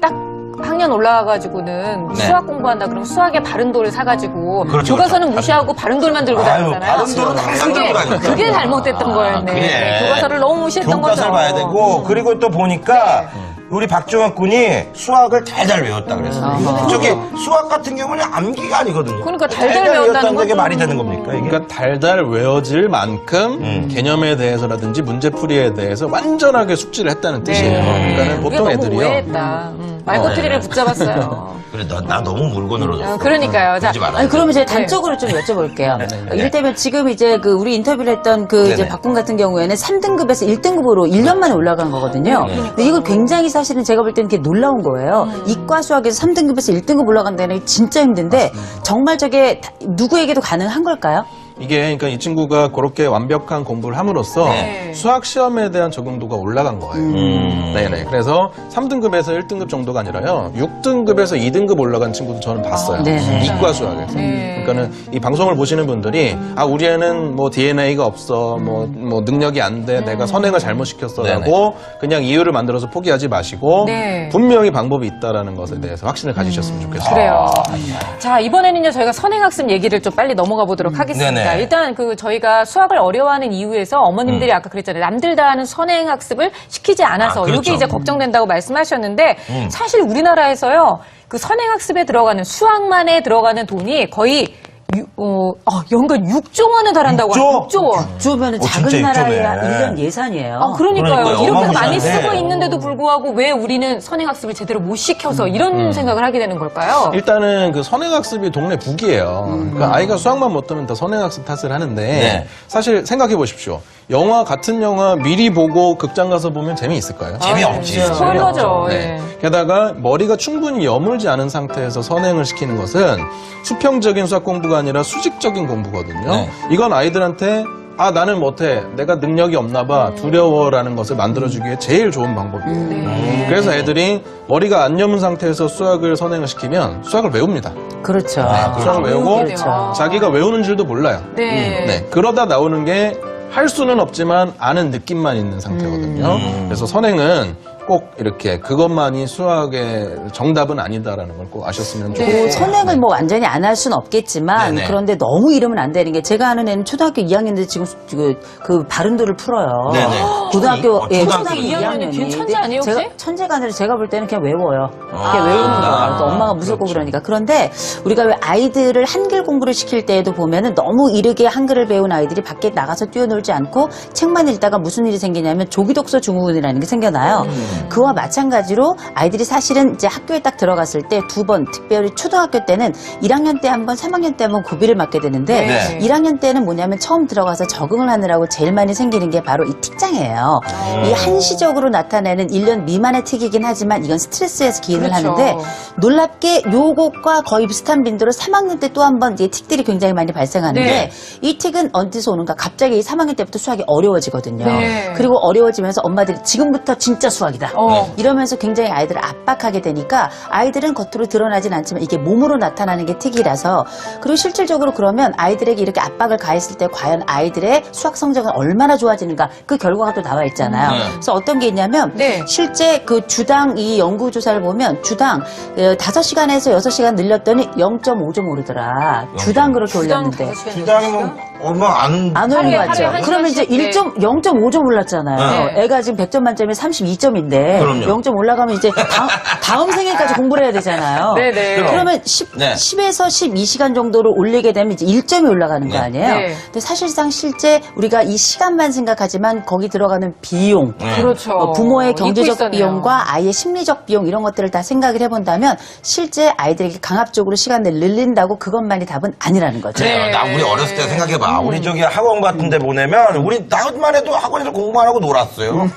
딱 학년 올라와가지고는 수학 공부한다 그러면 수학에 바른돌을 사가지고 교과서는 무시하고 바른돌만 들고 다녔잖아요. 바른돌은 항상 들고 다녔죠. 그게 잘못됐던 거였네. 그래. 교과서를 너무 무시했던 거죠. 교과서를 봐야 되고 그리고 또 보니까 우리 박종환 군이 수학을 달달 외웠다 그랬어요. 저기 수학 같은 경우는 암기가 아니거든요. 그러니까 달달 외웠다는 게 건 말이 되는 겁니까? 이게? 그러니까 달달 외워질 만큼 개념에 대해서라든지 문제풀이에 대해서 완전하게 숙지를 했다는 뜻이에요. 그러니까는 보통 너무 애들이요. 오해했다. 말꼬투리를 붙잡았어요. 그래, 나 너무 물고 늘어졌어. 그러니까요. 자, 아니, 그러면 제가 단적으로 좀 여쭤볼게요. 이를테면 지금 이제 그 우리 인터뷰를 했던 그 이제 박군 같은 경우에는 3등급에서 1등급으로 1년 만에 올라간 거거든요. 근데 이걸 굉장히 사실은 제가 볼 때는 이게 놀라운 거예요. 이과 수학에서 3등급에서 1등급 올라간다는 게 진짜 힘든데 정말 저게 누구에게도 가능한 걸까요? 이게 그러니까 이 친구가 그렇게 완벽한 공부를 함으로써 수학 시험에 대한 적응도가 올라간 거예요. 네네. 그래서 3등급에서 1등급 정도가 아니라요. 6등급에서 2등급 올라간 친구도 저는 봤어요. 이과 수학에서. 그러니까는 이 방송을 보시는 분들이 우리 애는 뭐 DNA가 없어, 뭐 능력이 안 돼, 내가 선행을 잘못 시켰어라고 그냥 이유를 만들어서 포기하지 마시고 분명히 방법이 있다라는 것에 대해서 확신을 가지셨으면 좋겠어요. 그래요. 자, 이번에는요, 저희가 선행학습 얘기를 좀 빨리 넘어가 보도록 하겠습니다. 일단 저희가 수학을 어려워하는 이유에서 어머님들이 아까 그랬잖아요. 남들 다 하는 선행학습을 시키지 않아서 그렇죠. 이게 이제 걱정된다고 말씀하셨는데 사실 우리나라에서요, 그 선행학습에 들어가는 수학만에 들어가는 돈이 거의 연간 6조 원에 달한다고 하죠. 6조 원. 6조면은 작은 나라의 1년 예산이에요. 그러니까요. 이렇게 많이 어마무시한데. 쓰고 있는데도 불구하고 왜 우리는 선행학습을 제대로 못 시켜서 이런 생각을 하게 되는 걸까요? 일단은 그 선행학습이 동네 북이에요. 그러니까 아이가 수학만 못하면 다 선행학습 탓을 하는데 사실 생각해 보십시오. 같은 영화 미리 보고 극장 가서 보면 재미있을까요? 재미없지. 스포일러죠. 네. 게다가 머리가 충분히 여물지 않은 상태에서 선행을 시키는 것은 수평적인 수학 공부가 아니라 수직적인 공부거든요. 이건 아이들한테 나는 못해. 내가 능력이 없나 봐. 두려워라는 것을 만들어주기에 제일 좋은 방법이에요. 그래서 애들이 머리가 안 여문 상태에서 수학을 선행을 시키면 수학을 외웁니다. 그렇죠. 수학을 외우고 그렇죠. 자기가 외우는 줄도 몰라요. 그러다 나오는 게 할 수는 없지만 아는 느낌만 있는 상태거든요. 그래서 선행은 꼭 이렇게 그것만이 수학의 정답은 아니다라는 걸 꼭 아셨으면 좋겠어요. 선행을 뭐 완전히 안 할 수는 없겠지만 그런데 너무 이러면 안 되는 게 제가 아는 애는 초등학교 2학년인데 지금 그 바른도를 풀어요. 고등학교 초등학교 2학년이 괜찮지 않아요, 혹시? 제가 천재가 아니라 제가 볼 때는 그냥 외워요. 그냥 외우는 거예요. 또 엄마가 무섭고 그러니까. 그런데 우리가 왜 아이들을 한글 공부를 시킬 때에도 보면은 너무 이르게 한글을 배운 아이들이 밖에 나가서 뛰어놀지 않고 책만 읽다가 무슨 일이 생기냐면 조기독서 증후군이라는 게 생겨나요. 그와 마찬가지로 아이들이 사실은 이제 학교에 딱 들어갔을 때 두 번, 특별히 초등학교 때는 1학년 때 한 번, 3학년 때 한 번 고비를 맞게 되는데 1학년 때는 뭐냐면 처음 들어가서 적응을 하느라고 제일 많이 생기는 게 바로 이 틱장이에요. 이 한시적으로 나타내는 1년 미만의 틱이긴 하지만 이건 스트레스에서 기인을 하는데 놀랍게 요것과 거의 비슷한 빈도로 3학년 때 또 한 번 틱들이 굉장히 많이 발생하는데 이 틱은 어디서 오는가? 갑자기 3학년 때부터 수학이 어려워지거든요. 그리고 어려워지면서 엄마들이 지금부터 진짜 수학이다. 이러면서 굉장히 아이들을 압박하게 되니까 아이들은 겉으로 드러나진 않지만 이게 몸으로 나타나는 게 틱이라서 그리고 실질적으로 그러면 아이들에게 이렇게 압박을 가했을 때 과연 아이들의 수학 성적은 얼마나 좋아지는가 그 결과가 또 나와 있잖아요. 그래서 어떤 게 있냐면 실제 그 주당 이 연구조사를 보면 주당 5시간에서 6시간 늘렸더니 0.5점 오르더라. 주당 그렇게 올렸는데. 주당이 뭐 얼마 안 오른 거 같죠? 하루에 그러면 이제 0.5점 올랐잖아요. 애가 지금 100점 만점에 32점인데 0점 올라가면 이제 다음 생일까지 공부를 해야 되잖아요. 그러면 10에서 12시간 정도로 올리게 되면 이제 1점이 올라가는 거 아니에요? 근데 사실상 실제 우리가 이 시간만 생각하지만 거기 들어가는 비용, 부모의 경제적 비용과 아이의 심리적 비용 이런 것들을 다 생각을 해본다면 실제 아이들에게 강압적으로 시간을 늘린다고 그것만이 답은 아니라는 거죠. 나 우리 어렸을 때 생각해봐. 우리 저기 학원 같은 데 보내면 우리 나만 해도 학원에서 공부 안 하고 놀았어요.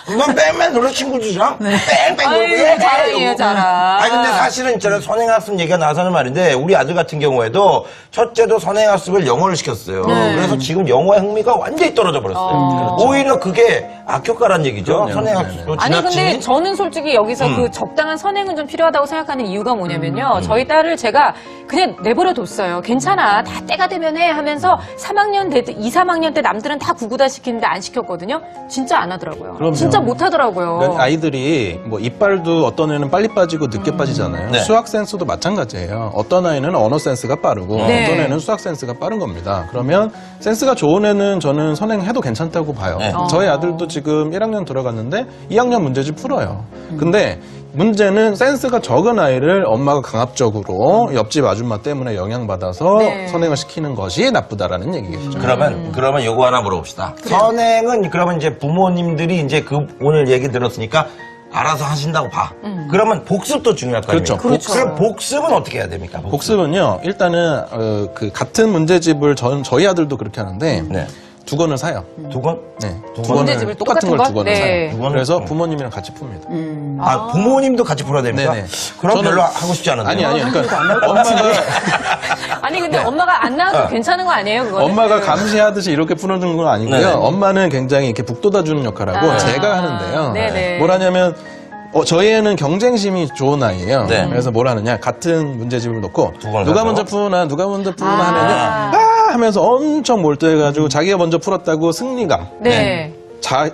난 맨날 놀아 친구들이랑 뺑뺑 놀고 자랑이에요, 자랑. 아니 근데 사실은 있잖아요. 선행학습 얘기가 나서는 말인데 우리 아들 같은 경우에도 첫째도 선행학습을 영어를 시켰어요. 그래서 지금 영어의 흥미가 완전히 떨어져 버렸어요. 오히려 그게 악효과란 얘기죠. 선행학습도 아니 근데 지나치니. 저는 솔직히 여기서 그 적당한 선행은 좀 필요하다고 생각하는 이유가 뭐냐면요. 저희 딸을 제가 그냥 내버려 뒀어요. 괜찮아. 다 때가 되면 해 하면서 3학년 때 2, 3학년 때 남들은 다 구구다 시키는데 안 시켰거든요. 진짜 안 하더라고요. 진짜 진짜 못하더라고요. 그러니까 아이들이 뭐 이빨도 어떤 애는 빨리 빠지고 늦게 빠지잖아요. 네. 수학 센스도 마찬가지예요. 어떤 아이는 언어 센스가 빠르고 네. 어떤 애는 수학 센스가 빠른 겁니다. 그러면 센스가 좋은 애는 저는 선행해도 괜찮다고 봐요. 네. 저희 아들도 지금 1학년 들어갔는데 2학년 문제집 풀어요. 근데 문제는 센스가 적은 아이를 엄마가 강압적으로 옆집 아줌마 때문에 영향받아서 네. 선행을 시키는 것이 나쁘다라는 얘기겠죠. 그러면 요거 하나 물어봅시다. 선행은 그러면 이제 부모님들이 이제 그 오늘 얘기 들었으니까 알아서 하신다고 봐. 그러면 복습도 중요할 거 아닙니까? 그렇죠. 그럼 복습은 어떻게 해야 됩니까? 복습은요, 일단은 그 같은 문제집을 저희 아들도 그렇게 하는데 네. 두 권을 사요. 두 권? 네, 두 두 권을 문제집을 똑같은 걸 똑같은 두 권을 거? 네. 사요. 두 권을? 그래서 부모님이랑 같이 풉니다. 아, 부모님도 같이 풀어야 됩니까? 네네. 그럼 저는- 별로 하고 싶지 않은데. 아니, 그러니까 엄마가 아니 근데 엄마가 안 나와도 괜찮은 거 아니에요? 그거는? 엄마가 감시하듯이 이렇게 풀어주는 건 아니고요. 네네. 엄마는 굉장히 이렇게 북돋아주는 역할을 하고 아. 제가 하는데요. 네네. 뭘 하냐면 저희 애는 경쟁심이 좋은 아이예요. 네. 그래서 뭘 하느냐 같은 문제집을 놓고 두 권을 누가 사서? 먼저 푸나 누가 먼저 푸나 아. 하면요. 하면서 엄청 몰두해가지고 자기가 먼저 풀었다고 승리감. 네.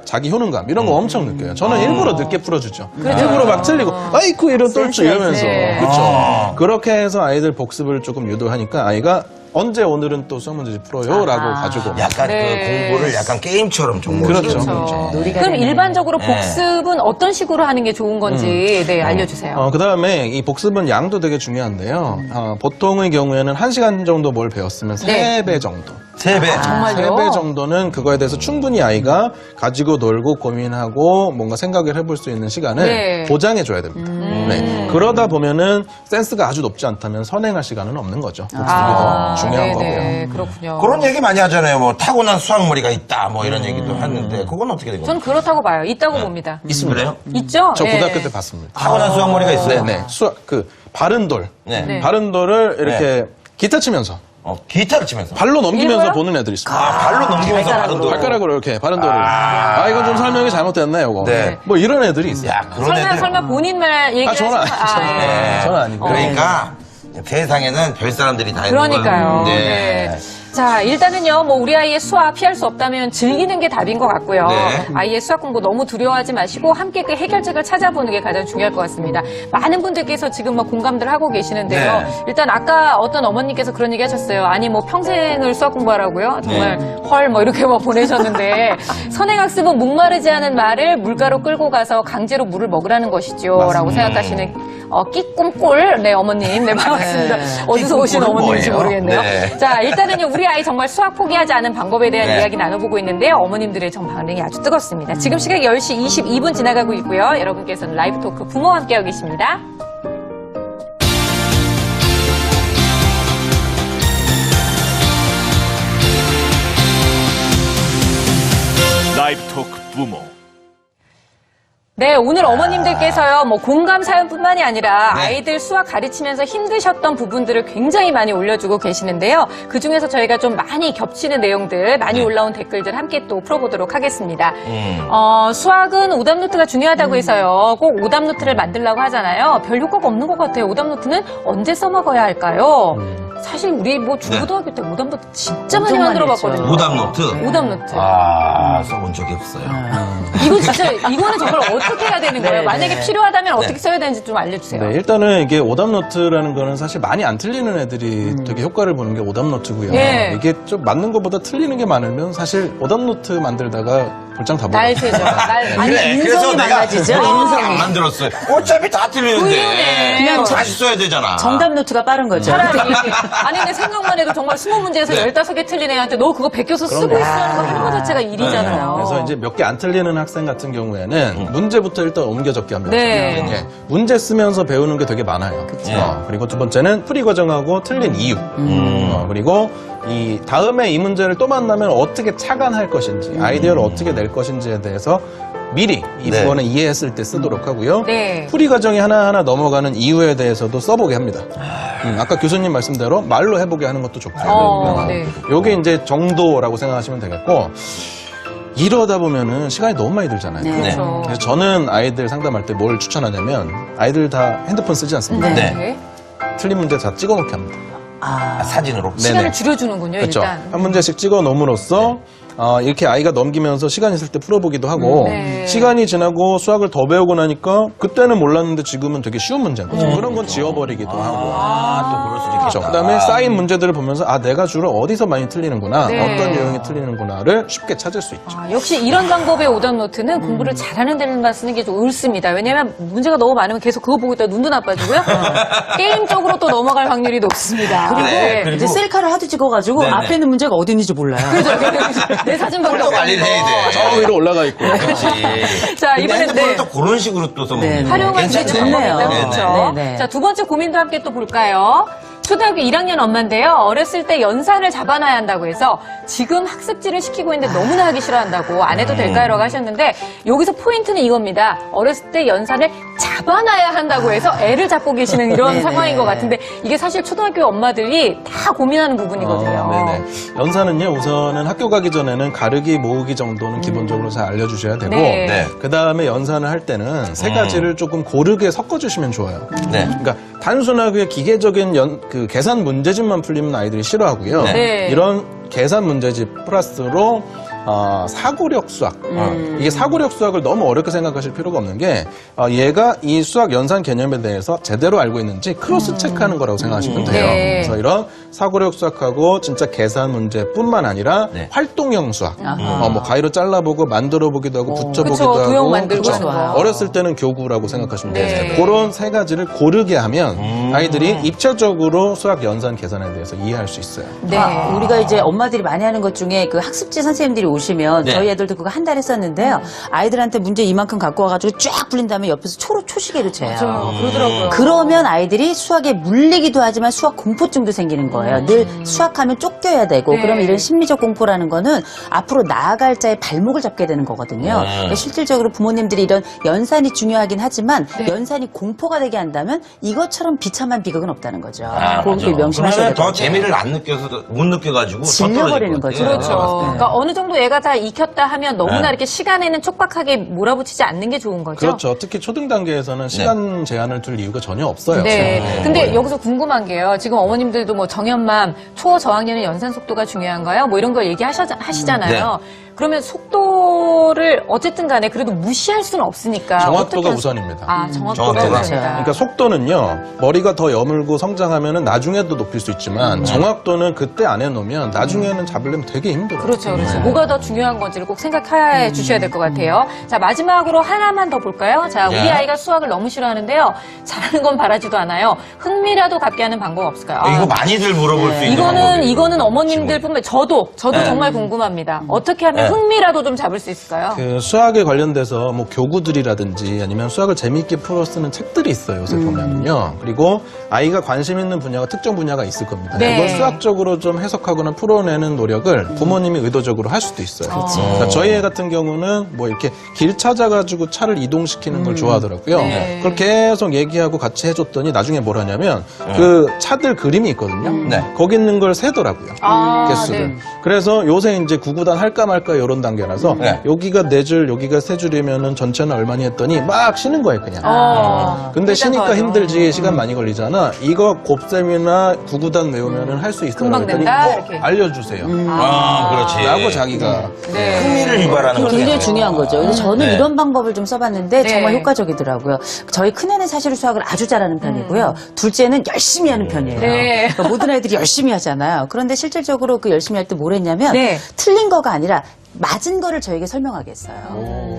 자기 효능감 이런 거 엄청 느껴요. 저는 일부러 늦게 풀어주죠. 그렇죠. 일부러 막 틀리고 아이쿠 이런 똘추 이러면서 네. 그렇죠. 그렇게 해서 아이들 복습을 조금 유도하니까 아이가 언제 오늘은 또 수학 문제집 풀어요라고 가지고 약간 네. 그 공부를 약간 게임처럼 정보 그렇죠. 그럼 일반적으로 네. 복습은 어떤 식으로 하는 게 좋은 건지 네 알려주세요. 그 다음에 이 복습은 양도 되게 중요한데요. 보통의 경우에는 1시간 정도 뭘 배웠으면 네. 3배 정도. 3배. 정말요? 3배 정도는 그거에 대해서 충분히 아이가 가지고 놀고 고민하고 뭔가 생각을 해볼 수 있는 시간을 네. 보장해줘야 됩니다. 네. 그러다 보면은 센스가 아주 높지 않다면 선행할 시간은 없는 거죠. 복습이 더 중요한 거고요. 네네, 그렇군요. 그런 얘기 많이 하잖아요. 뭐 타고난 수학머리가 있다. 뭐 이런 얘기도 하는데 그건 어떻게 된 전 겁니까? 그렇다고 봐요. 있다고 봅니다. 있습니다. 그래요? 있죠? 저 네. 고등학교 때 봤습니다. 타고난 수학머리가 있어요. 네네. 바른 돌. 네. 네. 바른 돌을 이렇게 기타 치면서 기타를 치면서. 발로 넘기면서 일부러? 보는 애들이 있어요. 발로 넘기면서 바른 돌. 발가락으로 이렇게 바른 돌을. 이건 좀 설명이 잘못됐네, 이거. 네. 뭐 이런 애들이 있어요. 야, 그런 애들. 설마 본인 말 얘기를 저는 하시는 거- 아니죠. 예. 저는 아니고. 그러니까 세상에는 별 사람들이 다 있는 그러니까요. 거예요. 네. 자, 일단은요, 뭐, 우리 아이의 수학 피할 수 없다면 즐기는 게 답인 것 같고요. 네. 아이의 수학 공부 너무 두려워하지 마시고 함께 그 해결책을 찾아보는 게 가장 중요할 것 같습니다. 많은 분들께서 지금 막 공감들 하고 계시는데요. 네. 일단 아까 어떤 어머님께서 그런 얘기 하셨어요. 아니, 뭐, 평생을 수학 공부하라고요? 정말 헐, 뭐, 이렇게 뭐 보내셨는데. 선행학습은 목마르지 않은 말을 물가로 끌고 가서 강제로 물을 먹으라는 것이죠. 라고 생각하시는, 끼꿈꼴. 네, 어머님. 네, 반갑습니다. 어디서 오신 끼꿈꼴은 어머님인지 뭐예요? 모르겠네요. 네. 자, 일단은요, 우리 아이 정말 수학 포기하지 않은 방법에 대한 네. 이야기 나눠보고 있는데요. 어머님들의 정 반응이 아주 뜨겁습니다. 지금 시각 10시 22분 지나가고 있고요. 여러분께서는 라이브 토크 부모와 함께하고 계십니다. 라이브 토크 부모. 네, 오늘 어머님들께서요, 뭐, 공감 사연뿐만이 아니라 네. 아이들 수학 가르치면서 힘드셨던 부분들을 굉장히 많이 올려주고 계시는데요. 그 중에서 저희가 좀 많이 겹치는 내용들, 많이 네. 올라온 댓글들 함께 또 풀어보도록 하겠습니다. 수학은 오답노트가 중요하다고 해서요, 꼭 오답노트를 만들라고 하잖아요. 별 효과가 없는 것 같아요. 오답노트는 언제 써먹어야 할까요? 사실 우리 뭐 중고등학교 때 오답노트 진짜 많이 엄청 만들어 많이 봤거든요. 오답노트. 오답노트. 써본 적이 없어요. 이거 진짜, 이거는 정말 어떻게 해야 되는 거예요? 네, 만약에 네. 필요하다면 어떻게 써야 되는지 좀 알려주세요. 네, 일단은 이게 오답노트라는 거는 사실 많이 안 틀리는 애들이 되게 효과를 보는 게 오답노트고요. 예. 이게 좀 맞는 것보다 틀리는 게 많으면 사실 오답노트 만들다가 볼장 다 날 먹어요. 새죠. 아니, 인성이 많아지죠, 오답노트를 인성이. 안 만들었어요. 어차피 다 틀리는데. 훌륭해. 그냥 그냥 다시 써야 되잖아. 정답 노트가 빠른 거죠. 차라리 아니 근데 생각만 해도 정말 20문제에서 네. 15개 틀린 애한테 너 그거 베껴서 쓰고 있으라는 거 하는 거 자체가 일이잖아요. 그래서 이제 몇 개 안 틀리는 학생 같은 경우에는 문제부터 일단 옮겨 적게 합니다. 네. 이게 문제 쓰면서 배우는 게 되게 많아요. 그리고 두 번째는 풀이 과정하고 틀린 이유. 그리고 이 다음에 이 문제를 또 만나면 어떻게 착안할 것인지, 아이디어를 어떻게 낼 것인지에 대해서 미리 이 네. 부분을 이해했을 때 쓰도록 하고요. 네. 풀이 과정이 하나하나 넘어가는 이유에 대해서도 써보게 합니다. 아까 교수님 말씀대로 말로 해보게 하는 것도 좋고요. 네. 요게 이제 정도라고 생각하시면 되겠고, 이러다 보면은 시간이 너무 많이 들잖아요. 네. 그렇죠. 그래서 저는 아이들 상담할 때 뭘 추천하냐면, 아이들 다 핸드폰 쓰지 않습니까? 네. 네. 틀린 문제 다 찍어놓게 합니다. 사진으로. 시간을 네네. 줄여주는군요, 그렇죠. 일단. 한 문제씩 찍어 놓음으로써 이렇게 아이가 넘기면서 시간 있을 때 풀어보기도 하고 네. 시간이 지나고 수학을 더 배우고 나니까 그때는 몰랐는데 지금은 되게 쉬운 문제인 거죠. 그런 건 지워버리기도 하고. 또 그럴 수도 있겠다. 그다음에 쌓인 문제들을 보면서 내가 주로 어디서 많이 틀리는구나, 네. 어떤 유형이 틀리는구나를 쉽게 찾을 수 있죠. 역시 이런 방법의 오답 노트는 공부를 잘하는 데만 쓰는 게 좀 옳습니다. 왜냐하면 문제가 너무 많으면 계속 그거 보고 있다 눈도 나빠지고요. 게임 쪽으로 또 넘어갈 확률이 높습니다. 그리고 그리고- 이제 셀카를 하도 찍어가지고 네네. 앞에 있는 문제가 어디 있는지 몰라요. 내 사진 밖에 또 관리를 해야 돼. 저 위로 올라가 있고. 그렇지. 자, 근데 이번엔 핸드폰을 또 그런 식으로 또 써먹는 네, 거. 활용할 수 있는 좋네요. 방법인데 그렇죠. 네네. 자, 두 번째 고민도 함께 또 볼까요? 초등학교 1학년 엄마인데요. 어렸을 때 연산을 잡아놔야 한다고 해서 지금 학습지를 시키고 있는데 너무나 하기 싫어한다고 안 해도 될까요? 라고 하셨는데 여기서 포인트는 이겁니다. 어렸을 때 연산을 잡아놔야 한다고 해서 애를 잡고 계시는 이런 네네. 상황인 것 같은데 이게 사실 초등학교 엄마들이 다 고민하는 부분이거든요. 네네. 연산은요, 우선은 학교 가기 전에는 가르기, 모으기 정도는 기본적으로 잘 알려주셔야 되고, 네. 네. 그 다음에 연산을 할 때는 세 가지를 조금 고르게 섞어주시면 좋아요. 네. 그러니까 단순하게 기계적인 그 계산 문제집만 풀리면 아이들이 싫어하고요. 네. 이런 계산 문제집 플러스로 사고력 수학. 이게 사고력 수학을 너무 어렵게 생각하실 필요가 없는 게 얘가 이 수학 연산 개념에 대해서 제대로 알고 있는지 크로스 체크하는 거라고 생각하시면 돼요. 네. 그래서 이런 사고력 수학하고 진짜 계산 문제뿐만 아니라 네. 활동형 수학. 뭐 가위로 잘라보고 만들어보기도 하고 붙여보기도 그쵸, 하고. 도형 만들고 그쵸. 하는 거. 어렸을 때는 교구라고 생각하시면 네. 돼요. 그런 세 가지를 고르게 하면 아이들이 입체적으로 수학 연산 계산에 대해서 이해할 수 있어요. 네. 우리가 이제 엄마들이 많이 하는 것 중에 그 학습지 선생님들이 오시면 네. 저희 애들도 그거 한 달 했었는데요. 아이들한테 문제 이만큼 갖고 와가지고 쫙 풀린 다음에 옆에서 초시계로 재요. 그러더라고요. 그러면 아이들이 수학에 물리기도 하지만 수학 공포증도 생기는 거예요. 늘 수학하면 쫓겨야 되고 네. 그러면 이런 심리적 공포라는 거는 앞으로 나아갈 자의 발목을 잡게 되는 거거든요. 그러니까 실질적으로 부모님들이 이런 연산이 중요하긴 하지만 연산이 공포가 되게 한다면 이것처럼 비참한 비극은 없다는 거죠. 그렇게 명심하셔야 그러면 될 것 더 같아요. 재미를 안 느껴서 못 느껴가지고 더 질려버리는 떨어질 것 거죠. 같아요. 그렇죠. 그러니까 어느 정도 얘가 다 익혔다 하면 너무나 네. 이렇게 시간에는 촉박하게 몰아붙이지 않는 게 좋은 거죠. 그렇죠. 특히 초등 단계에서는 시간 제한을 둘 이유가 전혀 없어요. 네. 근데 여기서 궁금한 게요. 지금 어머님들도 뭐 정연맘, 초저학년의 연산 속도가 중요한가요? 뭐 이런 거 얘기하시잖아요. 그러면 속도를 어쨌든 간에 그래도 무시할 수는 없으니까. 정확도가 어떻게 우선입니다. 정확도가 정확도가. 우선이다. 그러니까 속도는요, 머리가 더 여물고 성장하면은 나중에도 높일 수 있지만 정확도는 그때 안 해놓으면 나중에는 잡으려면 되게 힘들어요. 그렇죠, 그렇죠. 뭐가 더 중요한 건지를 꼭 생각해 주셔야 될 것 같아요. 자, 마지막으로 하나만 더 볼까요? 자, 우리 네. 아이가 수학을 너무 싫어하는데요. 잘하는 건 바라지도 않아요. 흥미라도 갖게 하는 방법 없을까요? 이거 많이들 물어볼 수 있는 이거는 방법이에요. 어머님들뿐만 저도 네. 정말 궁금합니다. 어떻게 하면 네. 흥미라도 좀 잡을 수 있을까요? 그 수학에 관련돼서 뭐 교구들이라든지 아니면 수학을 재미있게 풀어 쓰는 책들이 있어요. 요새 보면은요. 그리고 아이가 관심 있는 분야가 특정 분야가 있을 겁니다. 네. 그걸 수학적으로 좀 해석하거나 풀어내는 노력을 부모님이 의도적으로 할 수도 있어요. 그러니까 저희 애 같은 경우는 뭐 이렇게 길 찾아가지고 차를 이동시키는 걸 좋아하더라고요. 네. 그걸 계속 얘기하고 같이 해줬더니 나중에 뭘 하냐면 그 차들 그림이 있거든요. 네. 거기 있는 걸 세더라고요. 개수를. 네. 그래서 요새 이제 구구단 할까 말까 이런 단계라서 네. 여기가 4줄, 여기가 3줄이면은 전체는 얼마니 했더니 막 쉬는 거예요, 그냥. 근데 일단 쉬니까 더하죠. 힘들지 시간 많이 걸리잖아. 이거 곱셈이나 구구단 외우면은 할 수 있어요. 금방 그랬더니 된다, 이렇게. 알려주세요. 그렇지. 라고 자기가. 네. 흥미를 유발하는 그게 거죠. 굉장히 중요한 거죠. 그래서 저는 네. 이런 방법을 좀 써봤는데 네. 정말 효과적이더라고요. 저희 큰애는 사실 수학을 아주 잘하는 편이고요. 둘째는 열심히 하는 편이에요. 네. 그러니까 모든 아이들이 열심히 하잖아요. 그런데 실질적으로 그 열심히 할 때 뭘 했냐면 네. 틀린 거가 아니라 맞은 거를 저에게 설명하게 했어요.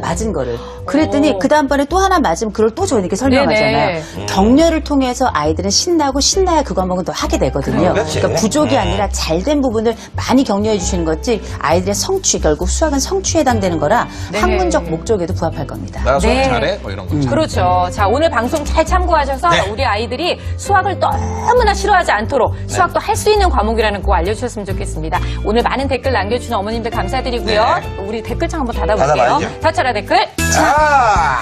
맞은 거를. 그랬더니 그 다음번에 또 하나 맞으면 그걸 또 저에게 설명하잖아요. 네네. 격려를 통해서 아이들은 신나고 신나야 그 과목은 더 하게 되거든요. 그렇지. 그러니까 부족이 아니라 잘된 부분을 많이 격려해 주시는 것이 아이들의 성취, 결국 수학은 성취에 해당되는 거라 네네. 학문적 목적에도 부합할 겁니다. 나 수학 네. 잘해? 뭐 이런 거죠. 그렇죠. 자, 오늘 방송 잘 참고하셔서 네. 우리 아이들이 수학을 너무나 싫어하지 않도록 수학도 할 수 있는 과목이라는 거 알려주셨으면 좋겠습니다. 오늘 많은 댓글 남겨주신 어머님들 감사드리고요. 우리 댓글창 한번 닫아볼게요. 닫아봐야죠. 닫혀라 댓글. 아!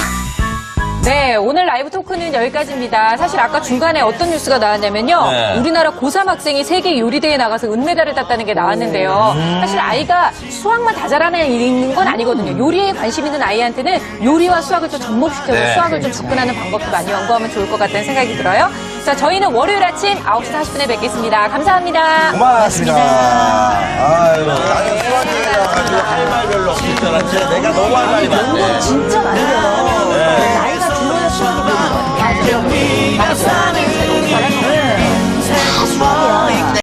네, 오늘 라이브 토크는 여기까지입니다. 사실 아까 중간에 어떤 뉴스가 나왔냐면요. 네. 우리나라 고3 학생이 세계 요리대회에 나가서 은메달을 땄다는 게 나왔는데요. 사실 아이가 수학만 다 잘하는 건 아니거든요. 요리에 관심 있는 아이한테는 요리와 수학을 좀 접목시켜서 네. 수학을 좀 접근하는 방법도 많이 연구하면 좋을 것 같다는 생각이 들어요. 자, 저희는 월요일 아침 9시 40분에 뵙겠습니다. 감사합니다. 고맙습니다. 아유, 나는 수학 얘기해가지고 할 말 별로 없을 줄 알았지. 내가 너무 할 말이 많네. 진짜 많아요. 나이가 들어야 수학이 많아요.